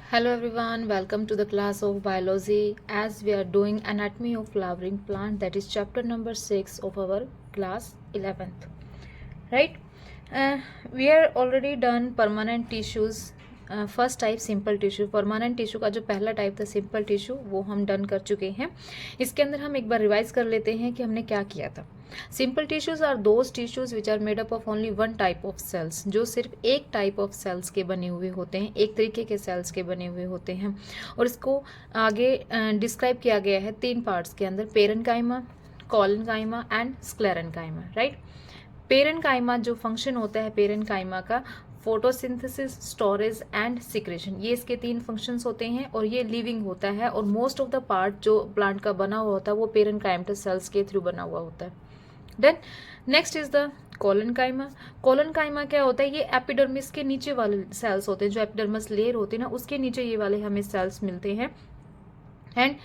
Hello everyone, welcome to the class of biology as we are doing anatomy of flowering plant, that is chapter number 6 of our class 11th, right? We are already done permanent tissues. First type simple tissue, permanent tissue का जो पहला type था simple tissue वो हम done कर चुके हैं। इसके अंदर हम एक बार रिवाइज कर लेते हैं कि हमने क्या किया था। Simple tissues are those tissues which are made up of only one type of cells, जो सिर्फ एक टाइप ऑफ सेल्स के बने हुए होते हैं, एक तरीके के सेल्स के बने हुए होते हैं। और इसको आगे डिस्क्राइब किया गया है तीन पार्ट्स के अंदर, parenchyma, collenchyma and sclerenchyma, right. Parenchyma जो फंक्शन होता है पेरेन्काइमा का, फोटोसिंथेसिस, स्टोरेज एंड सिक्रेशन, ये इसके तीन फंक्शंस होते हैं और ये लिविंग होता है। और मोस्ट ऑफ द पार्ट जो प्लांट का बना हुआ होता है वो पेरेन्काइमटस सेल्स के थ्रू बना हुआ होता है। Then next is the collenchyma. Collenchyma क्या होता है, ये एपिडर्मिस के नीचे वाले सेल्स होते हैं, जो एपिडर्मिस लेयर होती है ना उसके नीचे ये वाले हमें सेल्स मिलते हैं। And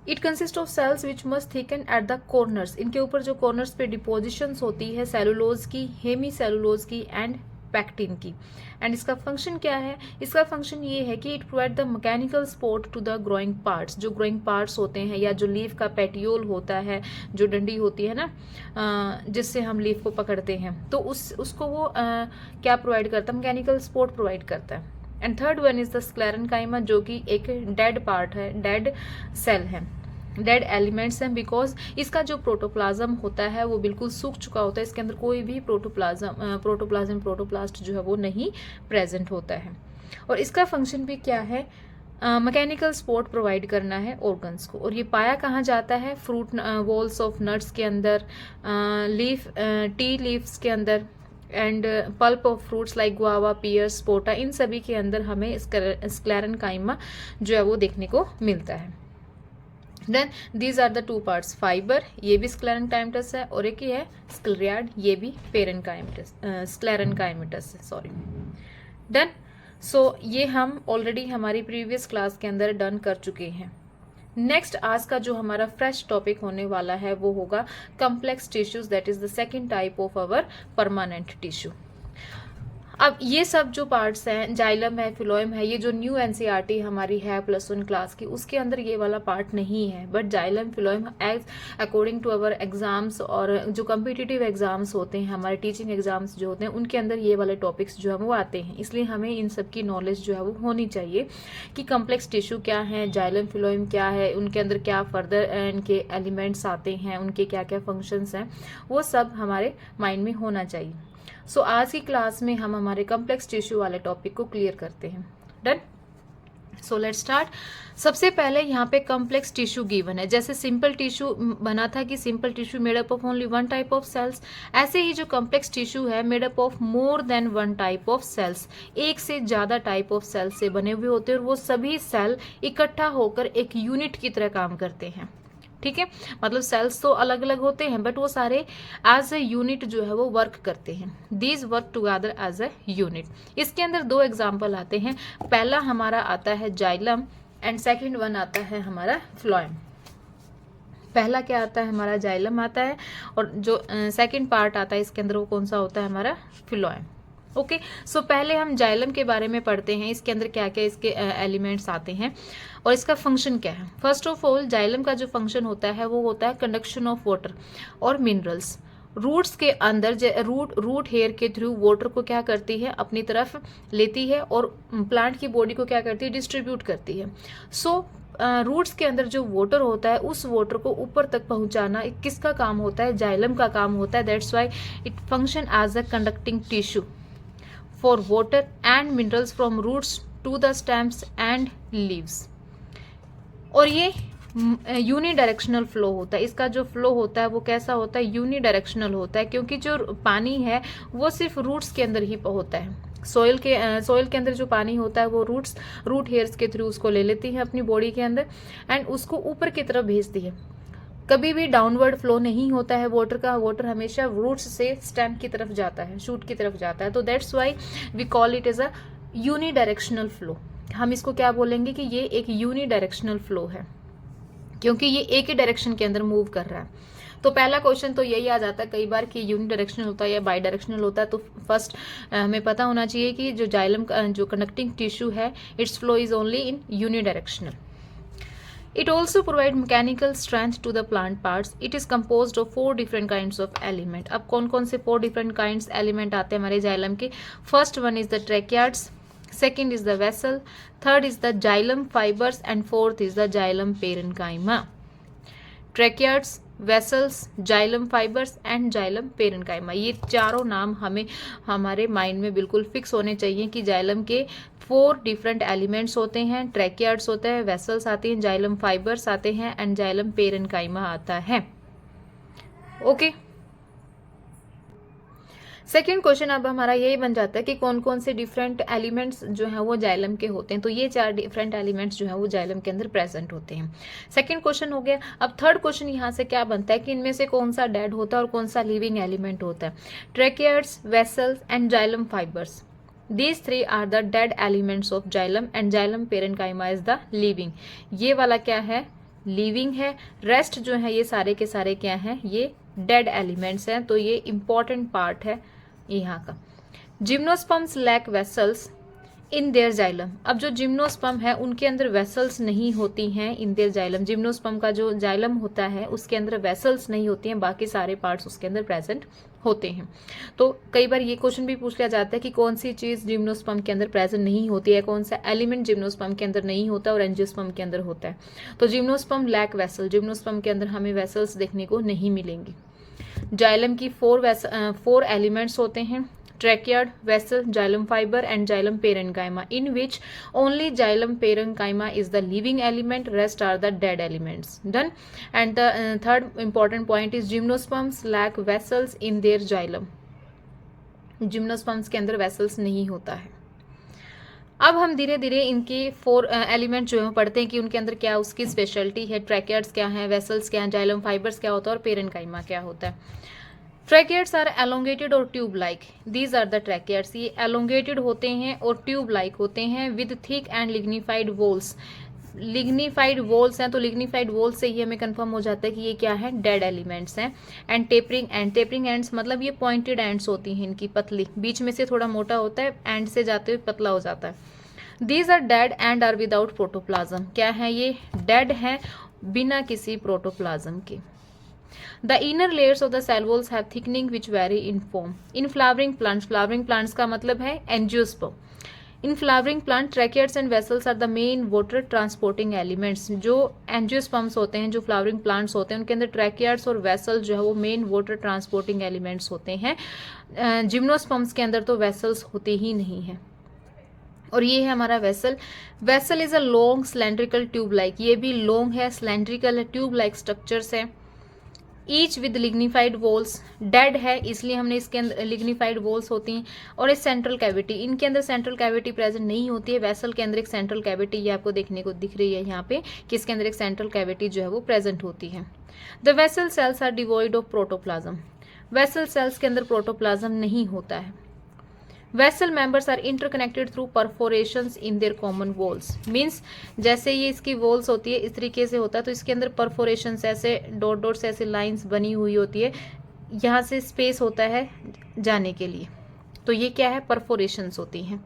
it consist of cells which must thicken at the corners, इनके ऊपर जो कॉर्नर्स पे डिपोजिशंस होती है सेलुलोज की, हेमी सेलुलोज की एंड पैक्टिन की। एंड इसका फंक्शन क्या है, इसका फंक्शन ये है कि it provide the mechanical support to the growing parts, जो ग्रोइंग पार्ट्स होते हैं या जो लीफ का पेटियोल होता है, जो डंडी होती है ना जिससे हम लीफ को पकड़ते हैं, तो उसको वो क्या प्रोवाइड करता है, मैकेनिकल सपोर्ट प्रोवाइड करता है। And third one is the sclerenchyma, जो कि एक डेड पार्ट है, डेड सेल है, डेड एलिमेंट्स हैं, बिकॉज इसका जो प्रोटोप्लाज्म होता है वो बिल्कुल सूख चुका होता है, इसके अंदर कोई भी प्रोटोप्लास्ट जो है वो नहीं प्रेजेंट होता है। और इसका फंक्शन भी क्या है, मैकेनिकल सपोर्ट प्रोवाइड करना है ऑर्गन्स को। और ये पाया कहाँ जाता है, फ्रूट वॉल्स ऑफ नट्स के अंदर, टी लीव्स के अंदर and pulp of fruits like guava, pears, पोटा, इन सभी के अंदर हमें स्क्लेरेन्काइमा जो है वो देखने को मिलता है। Then these are the two parts, fibre, ये भी स्क्लेरेन्काइमटस है, और एक ही है स्क्लेरियाड, ये भी स्क्लेरेन्काइमटस है, सॉरी। डन। सो ये हम ऑलरेडी हमारी प्रीवियस क्लास के अंदर डन कर चुके हैं। नेक्स्ट आज का जो हमारा फ्रेश टॉपिक होने वाला है वो होगा complex tissues, that is the second type of our permanent tissue. अब ये सब जो पार्ट्स हैं, जाइलम है, फिलोएम है, ये जो न्यू एनसीईआरटी हमारी है +1 क्लास की, उसके अंदर ये वाला पार्ट नहीं है। But xylem, phloem as according to our exams और जो कम्पिटिटिव एग्जाम्स होते हैं, हमारे टीचिंग एग्जाम्स जो होते हैं, उनके अंदर ये वाले टॉपिक्स जो है वो आते हैं। इसलिए हमें इन सब की नॉलेज जो है वो होनी चाहिए कि कम्प्लेक्स टिश्यू क्या है, जाइलम, फिलोएम क्या है, उनके अंदर क्या फर्दर इनके एलिमेंट्स आते हैं, उनके क्या क्या फंक्शंस हैं, वो सब हमारे माइंड में होना चाहिए। सो आज की क्लास में हम हमारे कॉम्प्लेक्स टिश्यू वाले टॉपिक को क्लियर करते हैं। डन। So let's start. सबसे पहले यहाँ पे कॉम्प्लेक्स टिश्यू गिवन है। जैसे सिंपल टिश्यू बना था कि simple tissue made up of only one type of cells, ऐसे ही जो कॉम्प्लेक्स टिश्यू है made up of more than one type of cells, एक से ज्यादा टाइप ऑफ सेल्स से बने हुए होते हैं, और वो सभी सेल इकट्ठा होकर एक यूनिट की तरह काम करते हैं। ठीक है, मतलब सेल्स तो अलग अलग होते हैं बट वो सारे एज ए यूनिट जो है वो वर्क करते हैं। These work together as a unit. इसके अंदर दो एग्जाम्पल आते हैं, पहला हमारा आता है जाइलम एंड सेकंड वन आता है हमारा फ्लोएम। पहला क्या आता है, हमारा जाइलम आता है, और जो सेकंड पार्ट आता है इसके अंदर वो कौन सा होता है, हमारा फ्लोएम। ओके, सो पहले हम जाइलम के बारे में पढ़ते हैं, इसके अंदर क्या क्या इसके एलिमेंट्स आते हैं और इसका फंक्शन क्या है। फर्स्ट ऑफ ऑल जाइलम का जो फंक्शन होता है वो होता है कंडक्शन ऑफ वाटर और मिनरल्स। रूट्स के अंदर रूट हेयर के थ्रू वाटर को क्या करती है, अपनी तरफ लेती है, और प्लांट की बॉडी को क्या करती है, डिस्ट्रीब्यूट करती है। सो रूट्स के अंदर जो वाटर होता है उस वाटर को ऊपर तक पहुंचाना किसका काम होता है, जाइलम का काम होता है। That's why it function as a conducting tissue for water and minerals from roots to the stems and leaves। और ये यूनिडायरेक्शनल फ्लो होता है, इसका जो फ्लो होता है वो कैसा होता है, यूनिडायरेक्शनल होता है, क्योंकि जो पानी है वो सिर्फ रूट्स के अंदर ही होता है। सॉइल के अंदर जो पानी होता है वो रूट हेयर्स के थ्रू उसको ले लेती है अपनी बॉडी के अंदर एंड उसको ऊपर की तरफ भेजती है। कभी भी डाउनवर्ड फ्लो नहीं होता है वाटर का, वाटर हमेशा रूट्स से स्टेम की तरफ जाता है, शूट की तरफ जाता है। तो that's why we call it as a unidirectional flow. हम इसको क्या बोलेंगे कि ये एक यूनिडायरेक्शनल फ्लो है, क्योंकि ये एक ही डायरेक्शन के अंदर मूव कर रहा है। तो पहला क्वेश्चन तो यही आ जाता है कई बार कि यूनि डायरेक्शनल होता है या बाई डायरेक्शनल होता है। तो फर्स्ट हमें पता होना चाहिए कि जो जाइलम जो कंडक्टिंग टिश्यू है, its flow is only in unidirectional. It also provides mechanical strength to the plant parts. It is composed of 4 different kinds of element. अब कौन कौन से 4 different kinds element आते हैं हमारे जाइलम के? First one is the tracheids, second is the vessel, third is the xylem fibers and fourth is the xylem parenchyma. Tracheids, vessels, xylem fibres and xylem parenchyma, ये चारों नाम हमें हमारे mind में बिल्कुल फिक्स होने चाहिए कि जाइलम के 4 डिफरेंट एलिमेंट्स होते हैं। ट्रैकियार्ड्स होते हैं, वेसल्स आती हैं, जाइलम फाइबर्स आते हैं एंड जाइलम पेरेनकाइमा आता है। ओके, सेकेंड क्वेश्चन अब हमारा यही बन जाता है कि कौन कौन से डिफरेंट एलिमेंट्स जो है वो जाइलम के होते हैं। तो ये 4 डिफरेंट एलिमेंट्स जो है वो जाइलम के अंदर प्रेजेंट होते हैं। सेकेंड क्वेश्चन हो गया। अब थर्ड क्वेश्चन यहाँ से क्या बनता है कि इनमें से कौन सा डेड होता है और कौन सा लिविंग एलिमेंट होता है। Tracheids, vessels and xylem fibres, These 3 are the dead elements of xylem and xylem parenchyma is the living। ये वाला क्या है? लिविंग है। रेस्ट जो है ये सारे के सारे क्या हैं? ये डेड एलिमेंट्स हैं। तो ये इंपॉर्टेंट पार्ट है यहाँ का। Gymnosperms lack vessels in their xylem. अब जो जिम्नोस्पर्म है उनके अंदर वेसल्स नहीं होती हैं इन देयर जाइलम। जिम्नोस्पर्म का जो जाइलम होता है उसके अंदर वेसल्स नहीं होती हैं, बाकी सारे पार्ट्स उसके अंदर प्रेजेंट होते हैं। तो कई बार ये क्वेश्चन भी पूछ लिया जाता है कि कौन सी चीज जिम्नोस्पर्म के अंदर प्रेजेंट नहीं होती है, कौन सा एलिमेंट जिम्नोस्पर्म के अंदर नहीं होता और एंजियोस्पर्म के अंदर होता है। तो जिम्नोस्पर्म लैक वेसल, जिम्नोस्पर्म के अंदर हमें वेसल्स देखने को नहीं मिलेंगी। जाइलम की 4 एलिमेंट्स होते हैं, tracheid, vessel, xylem fibre and xylem parenchyma, in which only xylem parenchyma is the living element, rest are the dead elements. Done. And the third important point is gymnosperms lack vessels in their xylem. Gymnosperms के अंदर vessels नहीं होता है। अब हम धीरे धीरे इनके 4 एलिमेंट जो है पढ़ते हैं कि उनके अंदर क्या उसकी स्पेशलिटी है। ट्रैकियड्स क्या है, वेसल्स क्या है, जाइलम फाइबर्स क्या होता है और पेरेनकाइमा क्या होता है। ट्रैकियड्स आर एलोंगेटेड और tube like. These are the tracheids, ये एलोंगेटेड होते हैं और ट्यूब लाइक होते हैं with thick and lignified walls. Lignified walls हैं तो लिग्निफाइड वॉल्स से ही हमें कंफर्म हो जाता है कि ये क्या है? डेड एलिमेंट्स हैं। एंड टेपरिंग एंड्स मतलब ये पॉइंटेड एंड्स होती हैं इनकी, पतली, बीच में से थोड़ा मोटा होता है, एंड से जाते हुए पतला हो जाता है। These are dead and are without protoplasm. क्या है ये? डेड है बिना किसी प्रोटोप्लाज्म के। The inner layers of the cell walls have thickening which vary in form. In flowering plants का मतलब है angiosperm. In flowering plant, tracheids and vessels are the main water transporting elements. जो angiosperms होते हैं, जो flowering plants होते हैं, उनके अंदर tracheids और vessels जो है वो main water transporting elements होते हैं। gymnosperms के अंदर तो vessels होते ही नहीं है। और ये है हमारा vessel. Vessel is a long cylindrical tube like, ये भी लॉन्ग है, सिलेंड्रिकल है, ट्यूब लाइक स्ट्रक्चर्स है। Each with lignified walls, dead है इसलिए हमने इसके अंदर लिग्निफाइड वॉल्स होती हैं। और इस सेंट्रल कैविटी, इनके अंदर सेंट्रल कैविटी प्रेजेंट नहीं होती है। वेसल के अंदर एक सेंट्रल कैविटी ये आपको देखने को दिख रही है यहाँ पे कि इसके अंदर एक सेंट्रल कैविटी जो है वो प्रेजेंट होती है। The vessel cells are devoid of protoplasm. Vessel cells के अंदर प्रोटोप्लाज्म नहीं होता है। Vessel members are interconnected through perforations in their common walls. Means जैसे ये इसकी वॉल्स होती है इस तरीके से होता है, तो इसके अंदर परफोरेशंस ऐसे डॉट डॉट से ऐसे लाइंस बनी हुई होती है, यहाँ से स्पेस होता है जाने के लिए। तो ये क्या है? परफोरेशंस होती हैं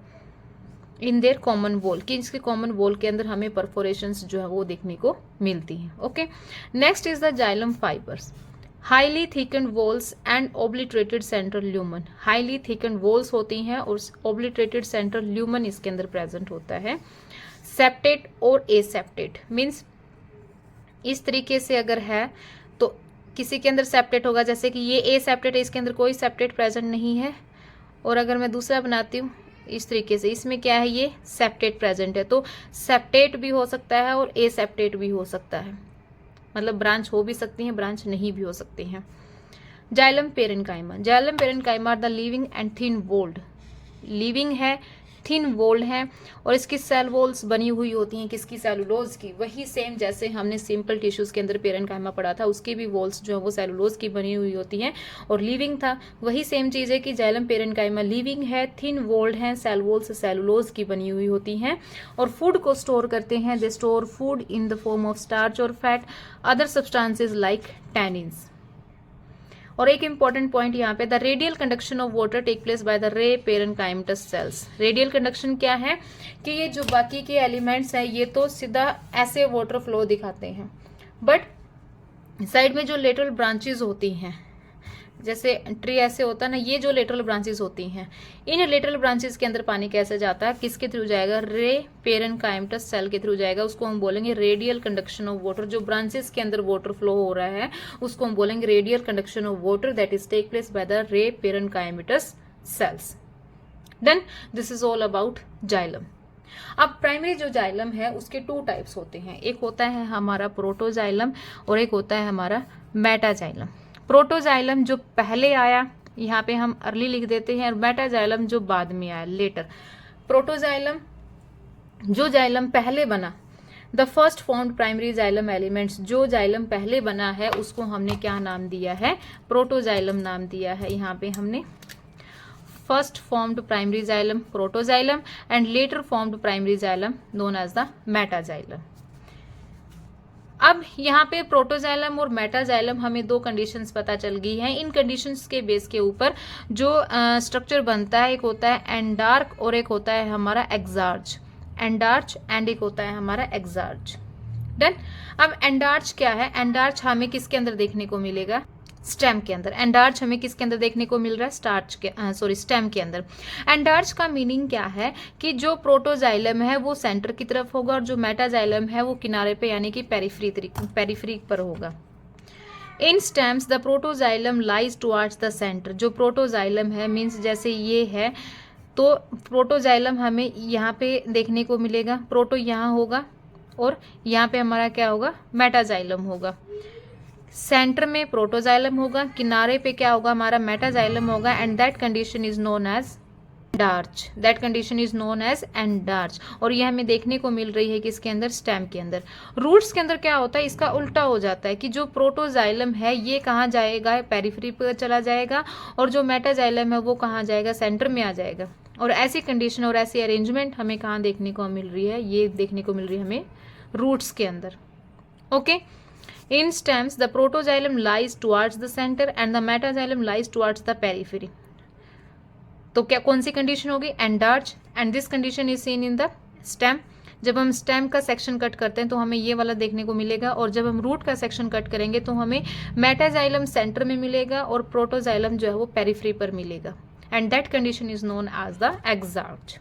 इन देयर कॉमन वॉल, कि इसके कॉमन वॉल के अंदर हमें परफोरेशंस जो है वो देखने को मिलती हैं। Okay, next is the xylem fibres. Highly thickened walls and obliterated central lumen. Highly thickened walls होती हैं और ओब्लिटरेटेड सेंट्रल ल्यूमन इसके अंदर प्रेजेंट होता है। सेप्टेट और एसेप्टेट, मीन्स इस तरीके से अगर है तो किसी के अंदर सेप्टेट होगा, जैसे कि ये एसेप्टेट है, इसके अंदर कोई सेप्टेट प्रेजेंट नहीं है। और अगर मैं दूसरा बनाती हूँ इस तरीके से, इसमें क्या है? ये सेप्टेट प्रेजेंट है। तो सेप्टेट भी हो सकता है और एसेप्टेट भी हो सकता है, मतलब ब्रांच हो भी सकती हैं, ब्रांच नहीं भी हो सकती हैं। Xylem parenchyma. Xylem parenchyma are the living and thin walled. Living है, थिन वोल्ड है और इसकी सेल वॉल्स बनी हुई होती हैं किसकी? सेलुलोज की। वही सेम जैसे हमने सिंपल टिश्यूज के अंदर पेरेनकाइमा पढ़ा था, उसकी भी वॉल्स जो है वो सेलुलोज की बनी हुई होती हैं और लिविंग था। वही सेम चीज़ है कि जाइलम पेरेनकाइमा लिविंग है, थिन वोल्ड है, सेल वॉल्स सेलुलोज की बनी हुई होती हैं और फूड को स्टोर करते हैं। They store food in the form of starch और fat, other substances like tannins. और एक इंपॉर्टेंट पॉइंट यहाँ पे, the radial conduction of water take place by the ray parenchymatous sales. Radial conduction क्या है कि ये जो बाकी के एलिमेंट्स हैं ये तो सीधा ऐसे वाटर फ्लो दिखाते हैं, बट साइड में जो लेटरल ब्रांचेस होती हैं, जैसे ट्री ऐसे होता है ना, ये जो लेटरल ब्रांचेस होती हैं, इन लेटरल ब्रांचेस के अंदर पानी कैसे जाता है, किसके थ्रू जाएगा, रे पेरेन्काइमटस सेल के थ्रू जाएगा। उसको हम बोलेंगे रेडियल कंडक्शन ऑफ वाटर। जो ब्रांचेस के अंदर वाटर फ्लो हो रहा है उसको हम बोलेंगे radial conduction of water that is take place by the ray parenchymatous cells. Then this is all about xylem. अब प्राइमरी जो जाइलम है उसके टू टाइप्स होते हैं, एक होता है हमारा प्रोटोजाइलम और एक होता है हमारा मेटाजाइलम। प्रोटोजाइलम जो पहले आया, यहाँ पे हम अर्ली लिख देते हैं, और मेटाजाइलम जो बाद में आया, लेटर। प्रोटोजाइलम जो जाइलम पहले बना, the first formed primary xylem elements, जो जाइलम पहले बना है उसको हमने क्या नाम दिया है, प्रोटोजाइलम नाम दिया है। यहाँ पे हमने first formed primary xylem protoxylem and later formed primary xylem known as the metaxylem. अब यहाँ पे प्रोटोजाइलम और मेटाजाइलम हमें दो कंडीशंस पता चल गई हैं। इन कंडीशंस के बेस के ऊपर जो स्ट्रक्चर बनता है, एक होता है एंडार्क और एक होता है हमारा एक्सार्च। एंडार्च एंड एक होता है हमारा एक्सार्च। डन। अब एंडार्च क्या है, एंडार्च हमें किसके अंदर देखने को मिलेगा, स्टेम के अंदर। एंडार्च हमें किसके अंदर देखने को मिल रहा है, स्टेम के अंदर। एंडार्च का मीनिंग क्या है कि जो प्रोटोजाइलम है वो सेंटर की तरफ होगा और जो मेटाजाइलम है वो किनारे पे यानी कि पेरिफेरी पर होगा। इन stems the protoxylem lies towards the centre. जो प्रोटोजाइलम है मीन्स जैसे ये है तो प्रोटोजाइलम हमें यहाँ पे देखने को मिलेगा, प्रोटो यहाँ होगा और यहाँ पे हमारा क्या होगा, मेटाजाइलम होगा। सेंटर में प्रोटोजाइलम होगा, किनारे पे क्या होगा, हमारा मेटाजाइलम होगा, and that condition is known as endarch. That condition is known as endarch. और ये हमें देखने को मिल रही है किसके अंदर, स्टेम के अंदर। रूट्स के अंदर क्या होता है, इसका उल्टा हो जाता है कि जो प्रोटोजाइलम है ये कहाँ जाएगा, पेरिफेरी पर चला जाएगा, और जो मेटाजाइलम है वो कहाँ जाएगा, सेंटर में आ जाएगा। और ऐसी कंडीशन और ऐसी अरेंजमेंट हमें कहाँ देखने को मिल रही है, ये देखने को मिल रही है हमें रूट्स के अंदर। Okay. In stems, the protoxylem lies towards the center and the metaxylem lies towards the periphery. तो क्या कौन सी कंडीशन होगी, endarch, and this condition is seen in the stem. जब हम स्टेम का सेक्शन कट करते हैं तो हमें ये वाला देखने को मिलेगा, और जब हम रूट का सेक्शन कट करेंगे तो हमें मेटाजाइलम सेंटर में मिलेगा और प्रोटोजाइलम जो है वो पेरिफेरी पर मिलेगा, and that condition is known as the exarch.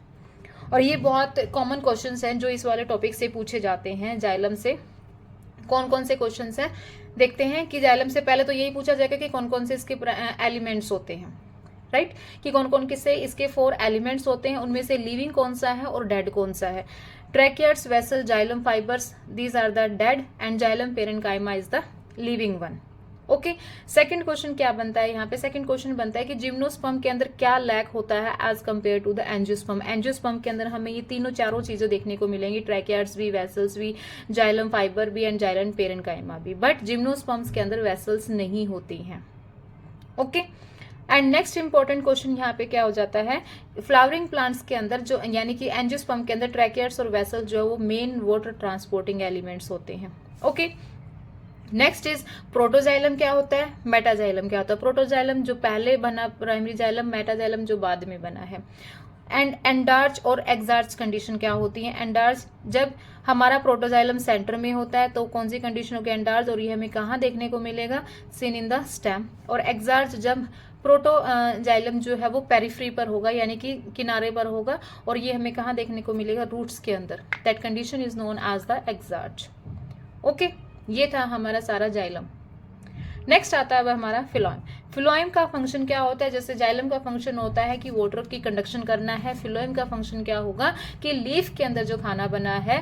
और ये बहुत कॉमन क्वेश्चंस हैं जो इस वाले टॉपिक से पूछे जाते हैं। जाइलम से कौन कौन से क्वेश्चंस हैं देखते हैं कि जाइलम से पहले तो यही पूछा जाएगा कि कौन कौन से इसके एलिमेंट्स होते हैं, राइट, कि कौन कौन किससे इसके 4 एलिमेंट्स होते हैं, उनमें से लिविंग कौन सा है और डेड कौन सा है। Tracheids, vessel, xylem fibres, these are the dead and xylem parenchyma is the living one. Okay. Second question क्या बनता है यहाँ पे, सेकंड क्वेश्चन बनता है कि जिम्नोस्पर्म के अंदर क्या लैक होता है as compare to the angiosperm. Angiosperm के अंदर हमें ये तीनों चारों चीजें देखने को मिलेंगी, ट्रैकियार्ड्स भी, वेसल्स भी, जाइलम फाइबर भी एंड जाइलम पेरेन्काइमा भी, बट जिम्नोस्पर्म्स के अंदर वेसल्स नहीं होती हैं। Okay. And next important question यहाँ पे क्या हो जाता है, फ्लावरिंग प्लांट्स के अंदर जो यानी कि एंजियोस्पर्म के अंदर ट्रैकियार्ड्स और वेसल जो है वो मेन वाटर ट्रांसपोर्टिंग एलिमेंट्स होते हैं। ओके। नेक्स्ट इज प्रोटोजाइलम क्या होता है, मेटाजाइलम क्या होता है। प्रोटोजाइलम जो पहले बना प्राइमरी जाइलम, मेटाजाइलम जो बाद में बना है। एंड एंडार्च और एक्सार्च कंडीशन क्या होती है, एंडार्च जब हमारा प्रोटोजाइलम सेंटर में होता है तो कौन सी कंडीशन होगी, एंडार्च, और ये हमें कहाँ देखने को मिलेगा, सीन इन द स्टेम। और एक्सार्च जब प्रोटोजाइलम जो है वो पेरिफेरी पर होगा यानी कि किनारे पर होगा, और ये हमें कहाँ देखने को मिलेगा, रूट्स के अंदर। That condition is known as the exarch. Okay. ये था हमारा सारा जाइलम। नेक्स्ट आता है अब हमारा फिलोएम। फिलोएम का फंक्शन क्या होता है, जैसे जाइलम का फंक्शन होता है कि वाटर की कंडक्शन करना है, फिलोएम का फंक्शन क्या होगा कि लीफ के अंदर जो खाना बना है,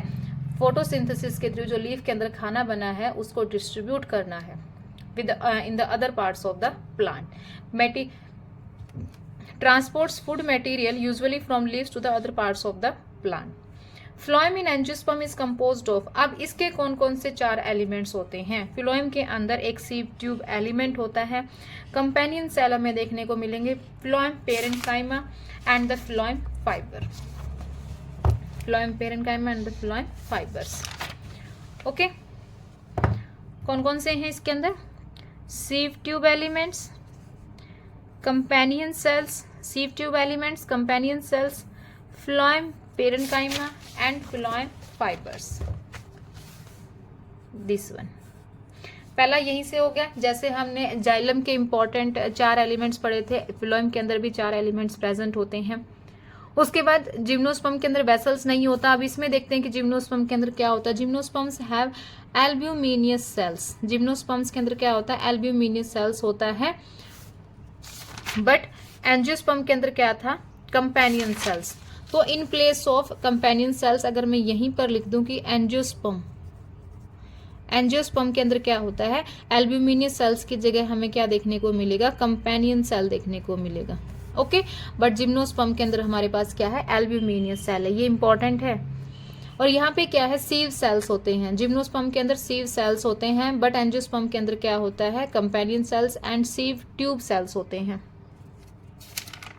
फोटोसिंथेसिस के थ्रू जो लीफ के अंदर खाना बना है उसको डिस्ट्रीब्यूट करना है within the other parts of the plant. Transports food material usually from leaves to the other parts of the plant. Phloem in angiosperm is composed of, अब इसके कौन कौन से 4 एलिमेंट्स होते हैं। फिलोएम के अंदर एक सीव ट्यूब एलिमेंट होता है, कंपेनियन सेल हमें देखने को मिलेंगे, phloem parenchyma and the phloem fibre. Phloem parenchyma and the phloem fibres. Okay. कौन कौन से हैं इसके अंदर, सीव tube elements, companion cells, sieve tube elements, companion cells, phloem parenchyma and phloem fibers. This one. पहला यहीं से हो गया. जैसे हमने जाइलम के इंपॉर्टेंट 4 एलिमेंट्स पढ़े थे, फिलोएम के अंदर भी 4 एलिमेंट्स प्रेजेंट होते हैं. उसके बाद जिम्नोस्पर्म के अंदर वेसल्स नहीं होता. अब इसमें देखते हैं कि जिम्नोस्पर्म के अंदर क्या होता है. Gymnosperms have albuminous cells. Gymnosperms के अंदर क्या होता है, एल्ब्यूमिनियस सेल्स होता है. बट एंजियोस्पर्म के अंदर क्या था, कंपेनियन सेल्स. तो in place of companion cells अगर मैं यहीं पर लिख दूं कि एंजियोस्पर्म, एंजियोस्पर्म के अंदर क्या होता है, एल्ब्यूमिनियस सेल्स की जगह हमें क्या देखने को मिलेगा, कंपेनियन सेल देखने को मिलेगा. ओके, बट जिम्नोस्पर्म के अंदर हमारे पास क्या है, एल्ब्यूमिनियस सेल है. ये इंपॉर्टेंट है. और यहाँ पे क्या है, सीव सेल्स होते हैं. जिम्नोस्पर्म के अंदर सीव सेल्स होते हैं, बट एंजियोस्पर्म के अंदर क्या होता है, companion sales and sieve tube cells होते हैं.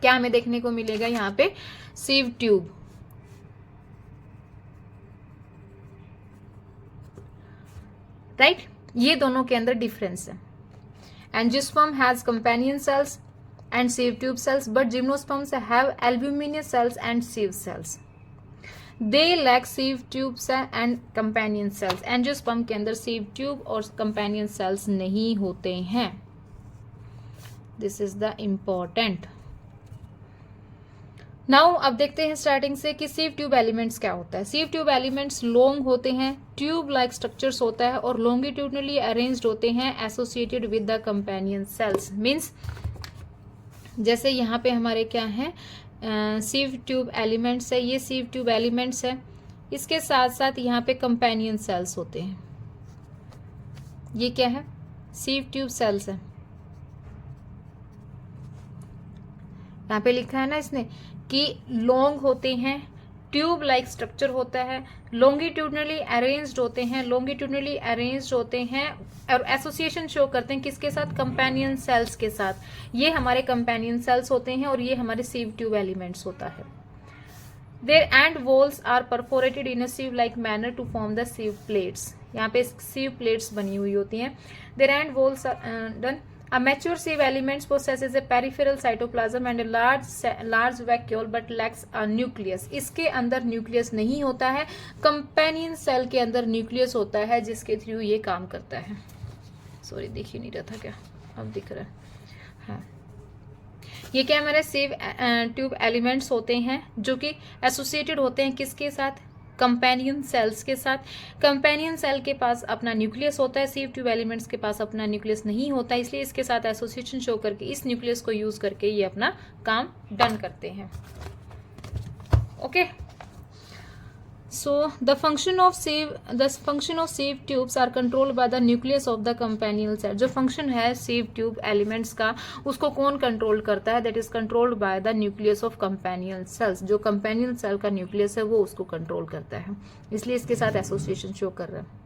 क्या हमें देखने को मिलेगा यहाँ पे, सीव ट्यूब. राइट, ये दोनों के अंदर डिफरेंस है. Angiosperm has companion cells and sieve tube cells, but gymnosperms have albuminous cells and sieve cells. They lack sieve tube cell and companion cells. Angiosperm के अंदर sieve tube और companion cells नहीं होते हैं. This is the important. Now अब देखते हैं starting से कि sieve tube elements क्या होता है. sieve tube elements long होते हैं, tube like structures होता है और longitudinally arranged होते हैं associated with the companion cells. Means जैसे यहाँ पे हमारे क्या है, सीव ट्यूब एलिमेंट्स है, ये सीव ट्यूब एलिमेंट्स है, इसके साथ साथ यहाँ पे कंपेनियन सेल्स होते हैं. ये क्या है, सीव ट्यूब सेल्स है. यहाँ पे लिखा है ना इसने कि लॉन्ग होते हैं, ट्यूब लाइक स्ट्रक्चर होता है, लॉन्गिट्यूडनली अरेंज्ड होते हैं, लॉन्गिट्यूडनली अरेंज्ड होते हैं और एसोसिएशन शो करते हैं किसके साथ, कंपेनियन सेल्स के साथ. ये हमारे कंपेनियन सेल्स होते हैं और ये हमारे सीव ट्यूब एलिमेंट्स होता है. Their end walls are perforated in a sieve like manner to form the sieve plates. यहाँ पे सीव प्लेट्स बनी हुई होती हैं. Their end walls are done. A mature sieve elements possesses a peripheral cytoplasm and a large vacuole but lacks a nucleus. इसके अंदर nucleus नहीं होता है. कंपेनियन सेल के अंदर न्यूक्लियस होता है जिसके थ्रू ये काम करता है. सॉरी, दिख ही नहीं रहा था क्या, अब दिख रहा है. हाँ, ये क्या हमारे सीव ट्यूब एलिमेंट्स होते हैं जो कि एसोसिएटेड होते हैं किसके साथ, कंपेनियन सेल्स के साथ. कंपेनियन सेल के पास अपना न्यूक्लियस होता है, सीव ट्यूब एलिमेंट्स के पास अपना न्यूक्लियस नहीं होता, इसलिए इसके साथ एसोसिएशन शो करके इस न्यूक्लियस को यूज करके ये अपना काम डन करते हैं. Okay, so the function of sieve tubes are controlled by the nucleus of the companion cell. जो फंक्शन है सीव ट्यूब एलिमेंट्स का, उसको कौन कंट्रोल करता है, that is controlled by the nucleus of companion cells. जो कंपेनियन सेल का nucleus है वो उसको कंट्रोल करता है, इसलिए इसके साथ एसोसिएशन शो कर रहा है.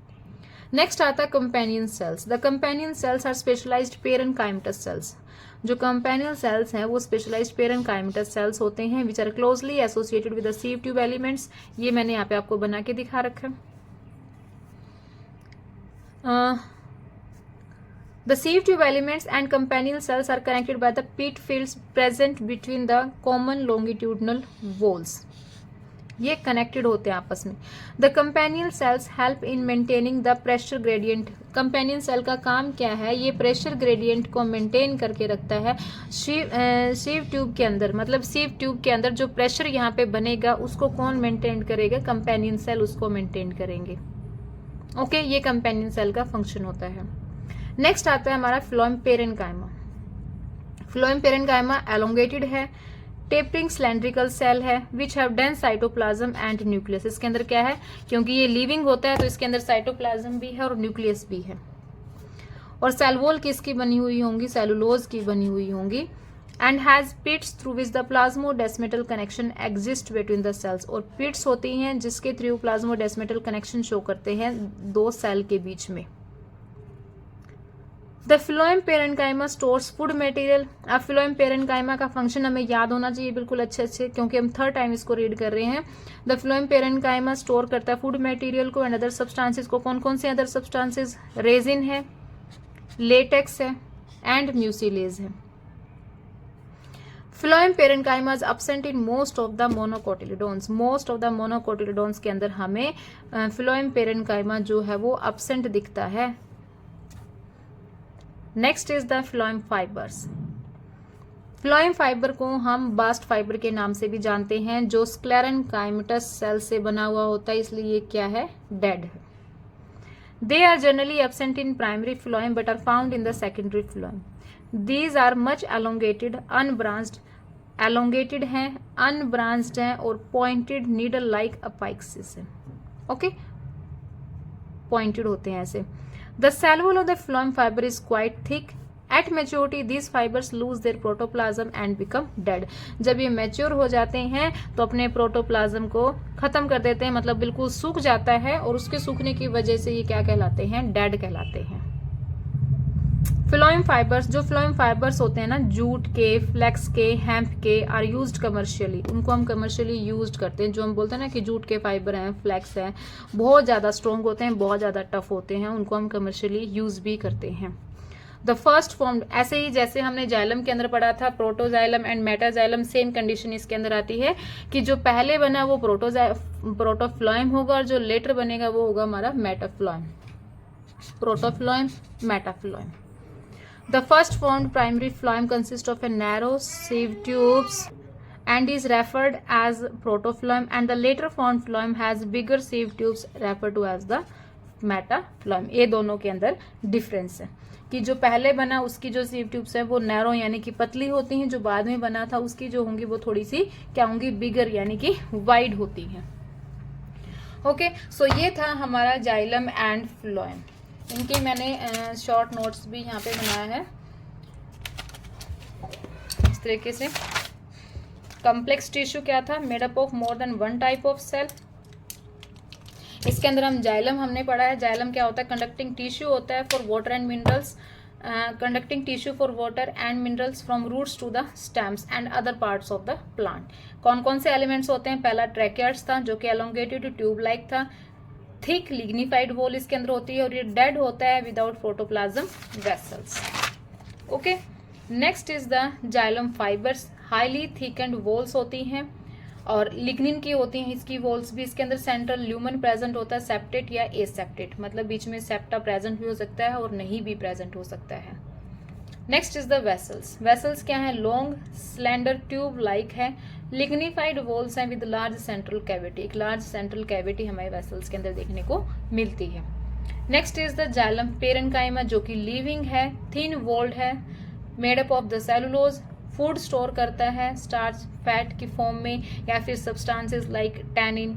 नेक्स्ट आता है companion cells. The companion cells are specialised parenchymatous cells. जो कंपेनियन सेल्स हैं वो स्पेशलाइज्ड पेरेनकाइमेटस सेल्स होते हैं which are closely associated with the sieve tube elements. ये मैंने यहाँ पे आपको बना के दिखा रखा है. The sieve tube elements and companion cells are connected by the pit fields present between the common longitudinal walls. ये कनेक्टेड होते हैं आपस में. The companion cells help in maintaining the pressure gradient. Companion cell का काम क्या है, ये प्रेशर ग्रेडियंट को मेंटेन करके रखता है सीव ट्यूब के अंदर. मतलब सीव ट्यूब के अंदर जो प्रेशर यहाँ पे बनेगा उसको कौन मेंटेन करेगा, कंपेनियन सेल उसको मेंटेन करेंगे. ओके, ये कंपेनियन सेल का फंक्शन होता है. नेक्स्ट आता है हमारा phloem parenchyma. Phloem parenchyma elongated है, टेपरिंग सिलेंड्रिकल सेल है which have dense cytoplasm and nucleus. इसके अंदर क्या है, क्योंकि ये लिविंग होता है तो इसके अंदर साइटोप्लाज्म भी है और न्यूक्लियस भी है. और सेल वॉल किसकी बनी हुई होंगी, सेलुलोज की बनी हुई होंगी. And has pits through which the plasmodesmatal connection exist between the cells. और पिट्स होती हैं जिसके थ्रू प्लाज्मोडेस्मेटल कनेक्शन शो करते हैं दो सेल के बीच में. The phloem parenchyma stores food material. अब फ्लोएम पेरेनकाइमा का फंक्शन हमें याद होना चाहिए बिल्कुल अच्छे अच्छे, क्योंकि हम थर्ड टाइम इसको रीड कर रहे हैं. द फ्लोएम पेरेनकाइमा स्टोर करता है फूड मटेरियल को एंड अदर सब्सटेंसेस को. कौन कौन से अदर सब्सटेंसेस, रेजिन है, लेटेक्स है एंड म्यूसिलेज है. Phloem parenchyma is absent in most of the monocotyledons. most of the monocotyledons के अंदर हमें फ्लोएम पेरेन्काइमा जो है वो absent दिखता है. Next is the phloem fibres. Phloem fibre को हम बास्ट फाइबर के नाम से भी जानते हैं, जो स्क्लेरेनकाइमेटस सेल से बना हुआ होता है, इसलिए ये क्या है, डेड है. They are generally absent in primary phloem but are found in the secondary phloem. These are much elongated unbranched, elongated हैं, अनब्रांच्ड हैं और पॉइंटेड नीडल लाइक अपाइक्सिस है. ओके, पॉइंटेड होते हैं ऐसे. The cell wall of the phloem fibre is quite thick. At maturity, these fibers lose their protoplasm and become dead. जब ये mature हो जाते हैं तो अपने प्रोटोप्लाज्म को खत्म कर देते हैं, मतलब बिल्कुल सूख जाता है, और उसके सूखने की वजह से ये क्या कहलाते हैं, डेड कहलाते हैं. फ्लोएम फाइबर्स, जो फ्लोएम फाइबर्स होते हैं ना, जूट के, फ्लेक्स के, हेम्प के, आर यूज्ड कमर्शियली. उनको हम कमर्शियली यूज्ड करते हैं. जो हम बोलते हैं ना कि जूट के फाइबर हैं, फ्लेक्स हैं, बहुत ज़्यादा स्ट्रॉन्ग होते हैं, बहुत ज़्यादा टफ होते हैं, उनको हम कमर्शियली यूज भी करते हैं. द फर्स्ट फॉर्म, ऐसे ही जैसे हमने जाइलम के अंदर पढ़ा था, protoxylem and metaxylem, same condition इसके अंदर आती है कि जो पहले बना वो प्रोटोफ्लोएम होगा और जो लेटर बनेगा वो होगा हमारा metaphloem. Protophloem, metaphloem. The first formed primary phloem consist of a narrow sieve tubes and is referred as protoploem, and the later formed phloem has bigger sieve tubes referred to as the metaploem. ये दोनों के अंदर difference है कि जो पहले बना उसकी जो सीव ट्यूब्स है वो नैरो यानी कि पतली होती हैं, जो बाद में बना था उसकी जो होंगी वो थोड़ी सी क्या होंगी, बिगर यानी कि वाइड होती हैं. ओके, सो ये था हमारा जाइलम एंड फ्लोएम. इनकी मैंने शॉर्ट नोट्स भी यहाँ पे बनाया है इस तरीके से. कॉम्प्लेक्स टिश्यू क्या था, made up of more than one type of cell. इसके अंदर हम जाइलम हमने पढ़ा है. जाइलम क्या होता है, कंडक्टिंग टिश्यू होता है for water and minerals, conducting tissue for water and minerals from roots to the stems and other parts of the plant. कौन कौन से एलिमेंट्स होते हैं, पहला ट्रैकियार्ड्स था जो कि एलोंगेटेड ट्यूब लाइक था, थिक लिग्निफाइड वॉल इसके अंदर होती है, और ये डेड होता है without protoplasm vessels. Okay, next is the xylem fibres. Highly thickened walls होती हैं और लिग्निन की होती हैं इसकी वॉल्स भी. इसके अंदर सेंट्रल ल्यूमन प्रेजेंट होता है, सेप्टेट या एसेप्टेट, मतलब बीच में सेप्टा प्रेजेंट भी हो सकता है और नहीं भी प्रेजेंट हो सकता है. Next is the vessels. Vessels क्या है, लॉन्ग स्लेंडर ट्यूब लाइक है, लिग्निफाइड वॉल्स हैं विद लार्ज सेंट्रल कैविटी. एक लार्ज सेंट्रल कैविटी हमारे वेसल्स के अंदर देखने को मिलती है. Next is the xylem parenchyma जो कि लिविंग है, थिन वॉल्ड है, made up of the cellulose, food store करता है स्टार्च फैट की फॉर्म में या फिर सब्सटेंसेस लाइक टैनिन,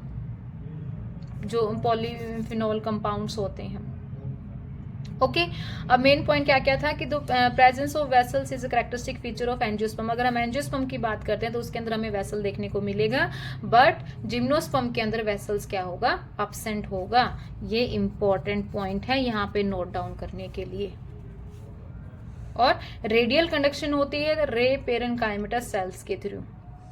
जो पॉलीफिनोल कंपाउंड्स होते हैं. ओके, अब मेन पॉइंट क्या क्या था कि the presence of vessels is a characteristic feature of angiosperm. अगर हम एंजियोस्पर्म की बात करते हैं तो उसके अंदर हमें वेसल देखने को मिलेगा, बट जिम्नोस्पर्म के अंदर वेसल्स क्या होगा, एब्सेंट होगा. ये इंपॉर्टेंट पॉइंट है यहाँ पे नोट डाउन करने के लिए. और रेडियल कंडक्शन होती है रे पेरेन्काइमेटस सेल्स के थ्रू.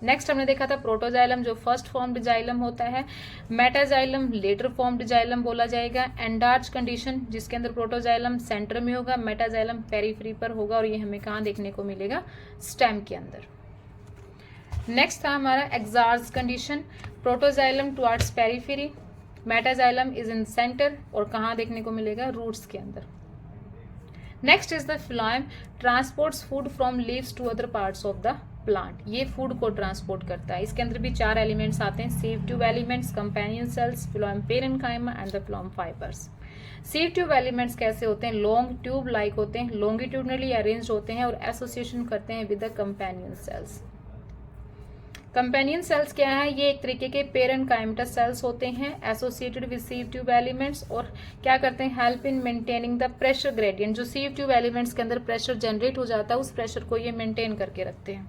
नेक्स्ट हमने देखा था प्रोटोजाइलम जो फर्स्ट फॉर्म्ड जाइलम होता है, मेटाजाइलम लेटर फॉर्म्ड जाइलम बोला जाएगा, एंडार्च कंडीशन जिसके अंदर प्रोटोजाइलम सेंटर में होगा, मेटाजाइलम पेरीफ्री पर होगा, और ये हमें कहाँ देखने को मिलेगा, स्टेम के अंदर. नेक्स्ट था हमारा exarch condition, protoxylem towards periphery, metaxylem is in centre, और कहाँ देखने को मिलेगा, रूट्स के अंदर. Next is the phloem transports food from leaves to other parts of the plant. ये फूड को ट्रांसपोर्ट करता है. इसके अंदर भी 4 एलिमेंट्स आते हैं, sieve tube elements, companion cells, phloem parenchyma and the phloem fibres. Sieve tube elements कैसे होते हैं, लॉन्ग ट्यूब लाइक होते हैं, लॉन्गिट्यूडनली अरेंज होते हैं और एसोसिएशन करते हैं with the companion sales. Companion cells क्या है, ये एक तरीके के पेरेन्काइमेटस सेल्स होते हैं एसोसिएटेड विद सीव ट्यूब एलिमेंट्स, और क्या करते हैं, help in maintaining the pressure gradient. जो सीव ट्यूब एलिमेंट्स के अंदर प्रेशर जनरेट हो जाता है उस प्रेशर को ये मेंटेन करके रखते हैं.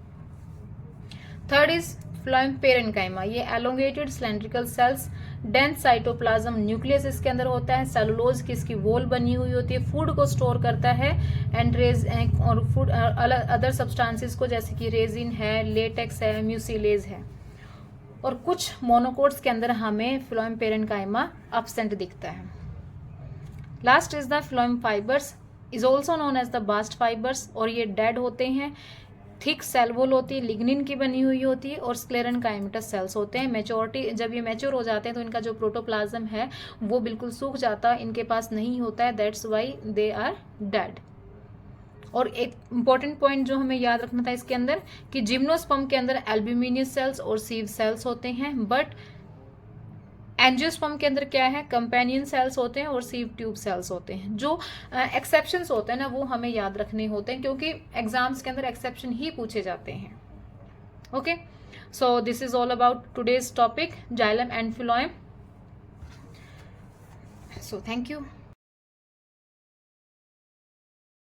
Third is phloem parenchyma. ये elongated cylindrical cells, dense cytoplasm nucleus इसके अंदर होता है, सेलुलोज की इसकी वॉल बनी हुई होती है, फूड को स्टोर करता है, एंड्रेज और फूड अदर सब्सटेंसेस को, जैसे कि रेजिन है, लेटेक्स है, म्यूसिलेज है. और कुछ मोनोकोट्स के अंदर हमें फ्लोएम पेरेन्काइमा एब्सेंट दिखता है. Last is the phloem fibres, is also known as the bast fibres, और ये डेड होते हैं. थिक सेल वॉल होती है, लिग्निन की बनी हुई होती है, और स्क्लेरेनकाइमेटस सेल्स होते हैं। मैच्योरिटी जब ये मैच्योर हो जाते हैं तो इनका जो प्रोटोप्लाज्म है वो बिल्कुल सूख जाता है, इनके पास नहीं होता है, that's why they are dead. और एक इंपॉर्टेंट पॉइंट जो हमें याद रखना था इसके अंदर कि जिम्नोस्पर्म के अंदर एल्ब्यूमिनियस सेल्स और सीव सेल्स होते हैं, बट एंजियोस्पर्म के अंदर क्या है, कंपेनियन सेल्स होते हैं और सीव ट्यूब सेल्स होते हैं। जो एक्सेप्शंस होते हैं ना वो हमें याद रखने होते हैं, क्योंकि एग्जाम्स के अंदर एक्सेप्शन ही पूछे जाते हैं। Okay, so this is all about today's topic, xylem and phloem. So thank you.